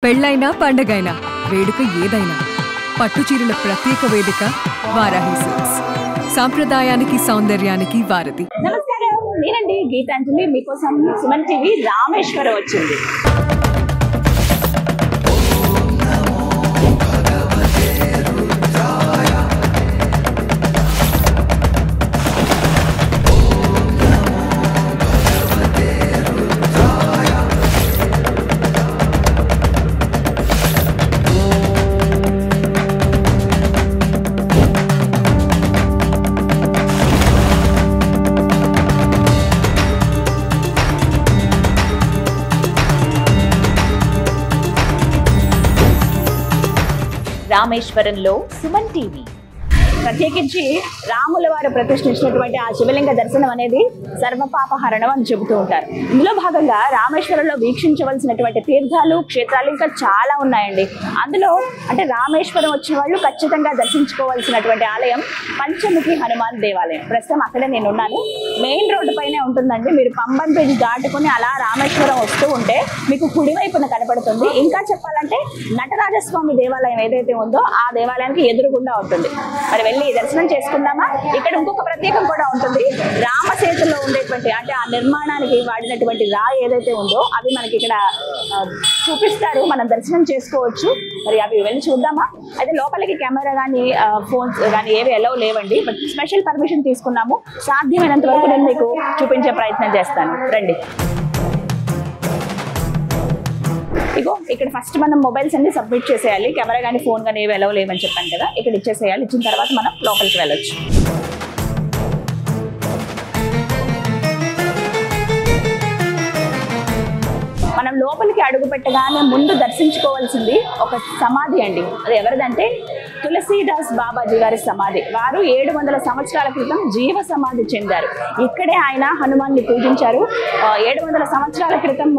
పెళ్ళైనా పండగైనా వేడుక ఏదైనా పట్టుచీరల ప్రత్యేక వేదిక వారాహి సిల్క్స్. సాంప్రదాయానికి సౌందర్యానికి వారధి. నమస్కారం, నేనండి గీతాంజలి. మీకోసం సుమన్ టీవీ రామేశ్వరం వచ్చింది. రామేశ్వరంలో సుమన్ టీవీ ప్రత్యేకించి రాముల వారు ప్రతిష్ఠించినటువంటి ఆ శివలింగ దర్శనం అనేది సర్వపాపహరణం అని చెబుతూ ఉంటారు. ఇందులో భాగంగా రామేశ్వరంలో వీక్షించవలసినటువంటి తీర్థాలు, క్షేత్రాలు ఇంకా చాలా ఉన్నాయండి. అందులో అంటే రామేశ్వరం వచ్చిన వాళ్ళు ఖచ్చితంగా దర్శించుకోవాల్సినటువంటి ఆలయం పంచముఖి హనుమాన్ దేవాలయం. ప్రస్తుతం అక్కడే నేను ఉన్నాను. మెయిన్ రోడ్డు పైనే ఉంటుందండి. మీరు పంబన్ బ్రిడ్జ్ దాటుకుని అలా రామేశ్వరం వస్తూ ఉంటే మీకు కుడివైపున కనపడుతుంది. ఇంకా చెప్పాలంటే నటరాజస్వామి దేవాలయం ఏదైతే ఉందో ఆ దేవాలయానికి ఎదురుగుండా ఉంటుంది. మరి వెళ్ళి దర్శనం చేసుకుందామా? ఇక్కడ ఇంకొక ప్రత్యేకం కూడా ఉంటుంది. రామసేతులో ఉండేటువంటి అంటే ఆ నిర్మాణానికి వాడినటువంటి రాయి ఏదైతే ఉందో అవి మనకి ఇక్కడ చూపిస్తారు. మనం దర్శనం చేసుకోవచ్చు. మరి అవి వెళ్ళి చూద్దామా? అయితే లోపలికి కెమెరా కానీ ఫోన్స్ కానీ ఏవి ఎలవ్ లేవండి. బట్ స్పెషల్ పర్మిషన్ తీసుకున్నాము. సాధ్యమైనంత వరకు నేను మీకు చూపించే ప్రయత్నం చేస్తాను. రండి. ఇగో ఇక్కడ ఫస్ట్ మనం మొబైల్స్ అన్ని సబ్మిట్ చేసేయాలి. కెమెరా కానీ ఫోన్ కానీ ఏవి ఎలవ్ లేవని చెప్పాను కదా, ఇక్కడ ఇచ్చేసేయాలి. ఇచ్చిన తర్వాత మనం లోపలికి వెళ్ళొచ్చు. మనం లోపలికి అడుగు పెట్టగానే ముందు దర్శించుకోవాల్సింది ఒక సమాధి అండి. అది ఎవరిదంటే తులసీదాస్ బాబాజీ గారి సమాధి. వారు 700 సంవత్సరాల క్రితం జీవ సమాధి చెందారు. ఇక్కడే ఆయన హనుమాన్ని పూజించారు. 700 సంవత్సరాల క్రితం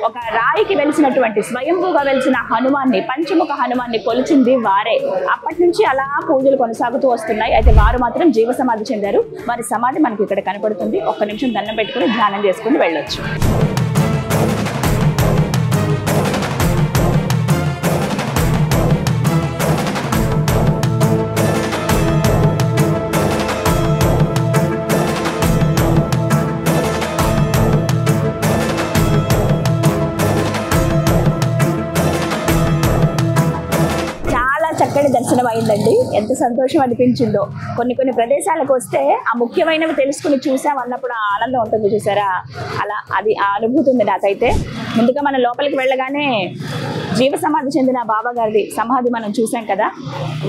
ఒక రాయికి వెలిసినటువంటి స్వయంభూగా వెలిసిన హనుమాన్ని, పంచముఖ హనుమాన్ని కొలిచింది వారే. అప్పటి నుంచి అలా పూజలు కొనసాగుతూ వస్తున్నాయి. అయితే వారు మాత్రం జీవ సమాధి చెందారు. వారి సమాధి మనకి ఇక్కడ కనపడుతుంది. ఒక్క నిమిషం దండం పెట్టుకుని ధ్యానం చేసుకుని వెళ్ళొచ్చు. చక్కటి దర్శనం అయిందండి. ఎంత సంతోషం అనిపించిందో. కొన్ని ప్రదేశాలకు వస్తే ఆ ముఖ్యమైనవి తెలుసుకుని చూసాం అన్నప్పుడు ఆ ఆనందం ఉంటుంది చూసారా, అలా అది ఆ అనుభూతి ఉంది నాకైతే. ముందుగా మనం లోపలికి వెళ్ళగానే జీవ సమాధి చెందిన బాబా గారి సమాధి మనం చూసాం కదా.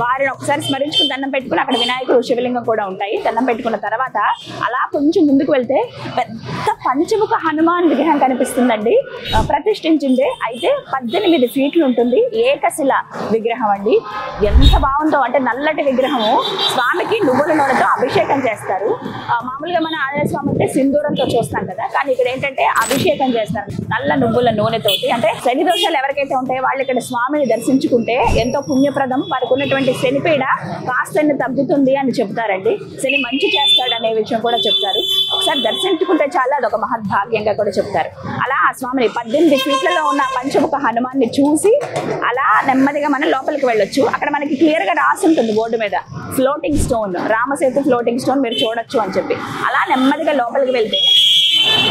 వారిని ఒకసారి స్మరించుకుని దండం పెట్టుకుని అక్కడ వినాయకుడు, శివలింగం కూడా ఉంటాయి. దండం పెట్టుకున్న తర్వాత అలా కొంచెం ముందుకు వెళ్తే పెద్ద పంచముఖ హనుమాన్ విగ్రహం కనిపిస్తుందండి. ప్రతిష్ఠించిందే. అయితే 18 ఫీట్లు ఉంటుంది. ఏకశిల విగ్రహం అండి. ఎంత బాగుందో అంటే నల్లటి విగ్రహము. స్వామికి నువ్వుల నూనెతో అభిషేకం చేస్తారు. మామూలుగా మన ఆంజనేయ స్వామి అంటే సింధూరంతో చూస్తాం కదా, కానీ ఇక్కడ ఏంటంటే అభిషేకం చేస్తారు నల్ల నువ్వుల నూనెతోటి. అంటే శని దోషాలు ఎవరికైతే ఉంటాయో వాళ్ళు ఇక్కడ స్వామిని దర్శించుకుంటే ఎంతో పుణ్యప్రదం. వారికి ఉన్నటువంటి శనిపీడ కాస్త తగ్గుతుంది అని చెప్తారండి. శని మంచి చేస్తాడు అనే విషయం కూడా చెప్తారు. ఒకసారి దర్శించుకుంటే చాలా అదొక మహద్భాగ్యంగా కూడా చెప్తారు. అలా ఆ స్వామిని 18 ఫీట్లలో ఉన్న పంచముఖ హనుమాన్ని చూసి అలా నెమ్మదిగా మనం లోపలికి వెళ్ళొచ్చు. అక్కడ మనకి క్లియర్ గా రాసి ఉంటుంది బోర్డు మీద, floating stone, Ram Setu floating stone మీరు చూడొచ్చు అని చెప్పి. అలా నెమ్మదిగా లోపలికి వెళ్తే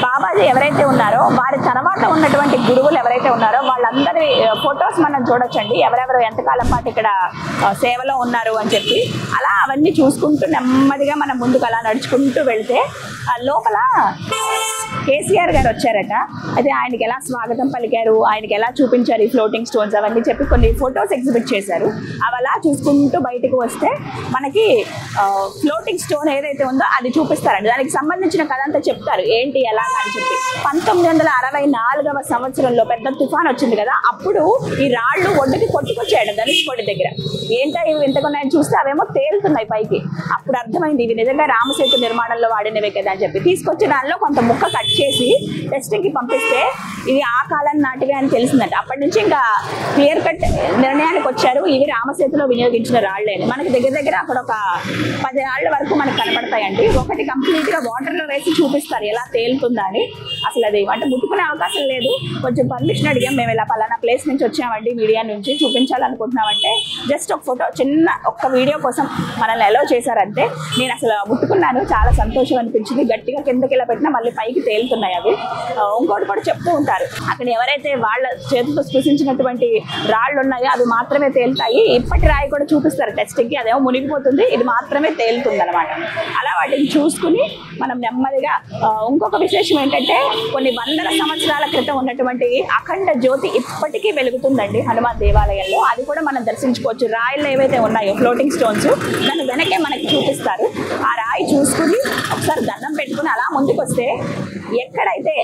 బాబాజీ ఎవరైతే ఉన్నారో వారి తర్వాత ఉన్నటువంటి గురువులు ఎవరైతే ఉన్నారో వాళ్ళందరి ఫొటోస్ మనం చూడొచ్చండి. ఎవరెవరు ఎంతకాలం పాటు ఇక్కడ సేవలో ఉన్నారు అని చెప్పి. అలా అవన్నీ చూసుకుంటూ నెమ్మదిగా మనం ముందుకు అలా నడుచుకుంటూ వెళ్తే లోపల కేసీఆర్ గారు వచ్చారట. అయితే ఆయనకి ఎలా స్వాగతం పలికారు, ఆయనకి ఎలా చూపించారు ఈ ఫ్లోటింగ్ స్టోన్స్ అవన్నీ చెప్పి కొన్ని ఫొటోస్ ఎగ్జిబిట్ చేశారు. అవి అలా చూసుకుంటూ బయటకు వస్తే మనకి ఫ్లోటింగ్ స్టోన్ ఏదైతే ఉందో అది చూపిస్తారండి. దానికి సంబంధించిన కథ అంతా చెప్తారు ఏంటి ఎలాగా అని చెప్పి. 1964వ సంవత్సరంలో పెద్ద తుఫాన్ వచ్చింది కదా, అప్పుడు ఈ రాళ్లు ఒడ్డుకి కొట్టుకొచ్చాడు ధనుష్కోడి దగ్గర. ఏంటో ఇవి ఎంతకున్నాయని చూస్తే అవేమో తేలుతున్నాయి పైకి. అప్పుడు అర్థమైంది ఇవి నిజంగా రామసేతు నిర్మాణంలో వాడినవే కదా అని చెప్పి తీసుకొచ్చి దానిలో కొంత ముక్క కట్ చేసి టెస్టింగ్కి పంపిస్తే ఇది ఆ కాలం నాటివే అని తెలిసిందంట. అప్పటి నుంచి ఇంకా క్లియర్ కట్ నిర్ణయానికి వచ్చారు, ఇవి రామసేతులో వినియోగించిన రాళ్లేని. మనకి దగ్గర దగ్గర అక్కడ ఒక 10 రాళ్ల వరకు మనకు కనపడతాయండి. ఒకటి కంప్లీట్గా వాటర్లో వేసి చూపిస్తారు ఎలా తేలుతుందా అని. అసలు అది అంటే ముట్టుకునే అవకాశం లేదు. కొంచెం పర్మిషన్ అడిగాం, మేము ఇలా పలానా ప్లేస్ నుంచి వచ్చామండి, మీడియా నుంచి చూపించాలనుకుంటున్నామంటే జస్ట్ ఒక ఫోటో చిన్న ఒక్క వీడియో కోసం మనల్ని ఎలా చేశారంటే నేను అసలు ముట్టుకున్నాను, చాలా సంతోషం అనిపించింది. గట్టిగా కిందకి ఇలా పెట్టినా మళ్ళీ పైకి తేలుతున్నాయి అవి. ఇంకోటి కూడా చెప్తూ ఉంటారు, అక్కడ ఎవరైతే వాళ్ళ చేతితో స్పృశించినటువంటి రాళ్ళు ఉన్నాయో అవి మాత్రమే తేలుతాయి. ఇప్పటి రాయి కూడా చూపిస్తారు టెస్టింగ్కి, అదేమో మునిగిపోతుంది, ఇది మాత్రమే తేలుతుంది అనమాట. అలా వాటిని చూసుకుని మనం నెమ్మదిగా ఇంకొక విశేషం ఏంటంటే కొన్ని వందల సంవత్సరాల క్రితం ఉన్నటువంటి అఖండ జ్యోతి ఇప్పటికీ వెలుగుతుందండి హనుమాన్ దేవాలయంలో. అది కూడా మనం దర్శించుకోవచ్చు. రాయిలు ఏవైతే ఉన్నాయో ఫ్లోటింగ్ స్టోన్స్ దాని వెనకే మనకి చూపిస్తారు. ఆ రాయి చూసుకుని ఒకసారి దండం పెట్టుకుని అలా ముందుకు వస్తే ఎక్కడైతే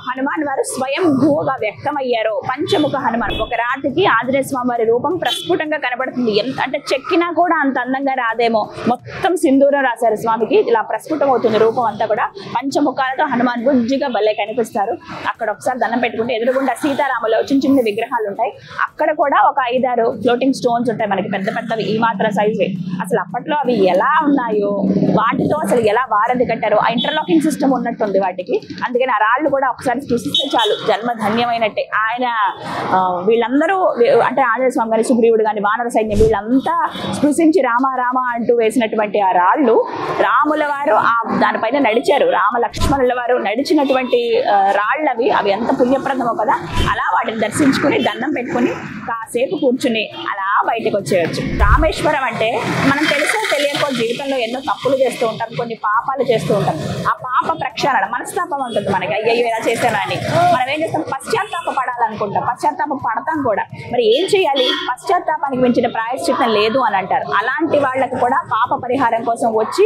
హనుమాన్ వారు స్వయం భూగా వ్యక్తమయ్యారో పంచముఖ హనుమాన్, ఒక రాతికి ఆంజనేయ స్వామి వారి రూపం ప్రస్ఫుటంగా కనబడుతుంది. ఎంత అంటే చెక్కినా కూడా అంత అందంగా రాదేమో, మొత్తం సింధూరం రాశారు స్వామికి, ఇలా ప్రస్ఫుటం అవుతుంది రూపం అంతా కూడా. పంచముఖాలతో హనుమాన్ బుజ్జిగా భలే కనిపిస్తారు. అక్కడ ఒకసారి దండం పెట్టుకుంటే ఎదురుగుండా సీతారాములు చిన్న చిన్న విగ్రహాలు ఉంటాయి. అక్కడ కూడా ఒక 5-6 ఫ్లోటింగ్ స్టోన్స్ ఉంటాయి మనకి, పెద్ద పెద్దవి, ఈ మాత్రం సైజువి. అసలు అప్పట్లో అవి ఎలా ఉన్నాయో, వాటితో అసలు ఎలా వారధి కట్టారో, ఆ ఇంటర్లాకింగ్ సిస్టమ్ ఉన్నట్టుంది వాటికి. అందుకని ఆ రాళ్ళు కూడా ఒకసారి చూసిస్తే చాలు జన్మ ధన్యమైనట్టే. ఆయన వీళ్ళందరూ అంటే ఆంజనేయ స్వామి గారి, సుగ్రీవుడు కానీ, వానర సైన్యం వీళ్ళంతా స్పృశించి రామ రామ అంటూ వేసినటువంటి ఆ రాళ్ళు రాముల వారు దానిపైన నడిచారు. రామ లక్ష్మణుల వారు నడిచినటువంటి రాళ్ళవి, అవి ఎంత పుణ్యప్రదమో కదా. అలా వాటిని దర్శించుకుని దండం పెట్టుకుని కాసేపు కూర్చుని అలా బయటకు వచ్చేయచ్చు. రామేశ్వరం అంటే మనం తెలుసో తెలియకో జీవితంలో ఎన్నో తప్పులు చేస్తూ ఉంటాం, కొన్ని పాపాలు చేస్తూ ఉంటాం. ఆ పాప ప్రక్షాళన, మనస్తాపం ఉంటుంది మనకి, అయ్యయ్యో ఇలా చేశాను అని. మనం ఏం చేస్తాం, పశ్చాత్తాప పడాలనుకుంటాం, పశ్చాత్తాపం పడతాం కూడా. మరి ఏం చేయాలి, పశ్చాత్తాపానికి మించిన ప్రాయశ్చిత్తం లేదు అని అంటారు. అలాంటి వాళ్ళకు కూడా పాప పరిహారం కోసం వచ్చి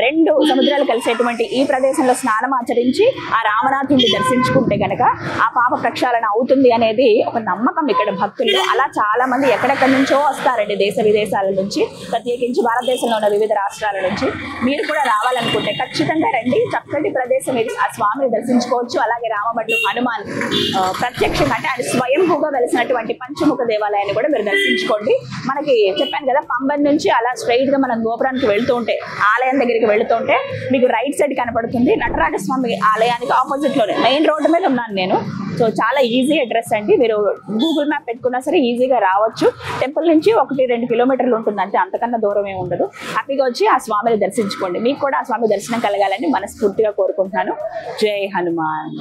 2 సముద్రాలు కలిసేటువంటి ఈ ప్రదేశంలో స్నానం ఆచరించి ఆ రామనాథుడిని దర్శించుకుంటే గనక ఆ పాప ప్రక్షాళన అవుతుంది అనేది ఒక నమ్మకం ఇక్కడ భక్తుల్లో. అలా చాలా మంది ఎక్కడెక్కడి నుంచో వస్తారండి, దేశ విదేశాల నుంచి, ప్రత్యేకించి భారతదేశంలో ఉన్న వివిధ రాష్ట్రాల నుంచి. మీరు కూడా రావాలనుకుంటే ఖచ్చితంగా రండి, చక్కటి ప్రదేశం ఇది. ఆ స్వామిని దర్శించుకోవచ్చు. అలాగే రామభట్లు హనుమాన్ ప్రత్యక్షంగా అంటే ఆయన స్వయంభూగా వెలిసినటువంటి పంచముఖ దేవాలయాన్ని కూడా మీరు దర్శించుకోండి. మనకి చెప్పాను కదా, పంబన్ నుంచి అలా స్ట్రైట్ గా మనం గోపురానికి వెళ్తూ ఉంటే, ఆలయం దగ్గరికి వెళుతుంటే మీకు రైట్ సైడ్ కనపడుతుంది నటరాజస్వామి ఆలయానికి ఆపోజిట్ లోనే, మెయిన్ రోడ్డు మీద ఉన్నాను నేను. సో చాలా ఈజీ అడ్రస్ అండి, మీరు గూగుల్ మ్యాప్ పెట్టుకున్నా సరే ఈజీగా రావచ్చు. టెంపుల్ నుంచి 1-2 కిలోమీటర్లు ఉంటుంది అంతే, అంతకన్నా దూరం ఏమి ఉండదు. హ్యాపీగా వచ్చి ఆ స్వామిని దర్శించుకోండి. మీకు కూడా ఆ స్వామి దర్శనం కలగాలని మనస్ఫూర్తిగా కోరుకుంటున్నాను. జై హనుమాన్.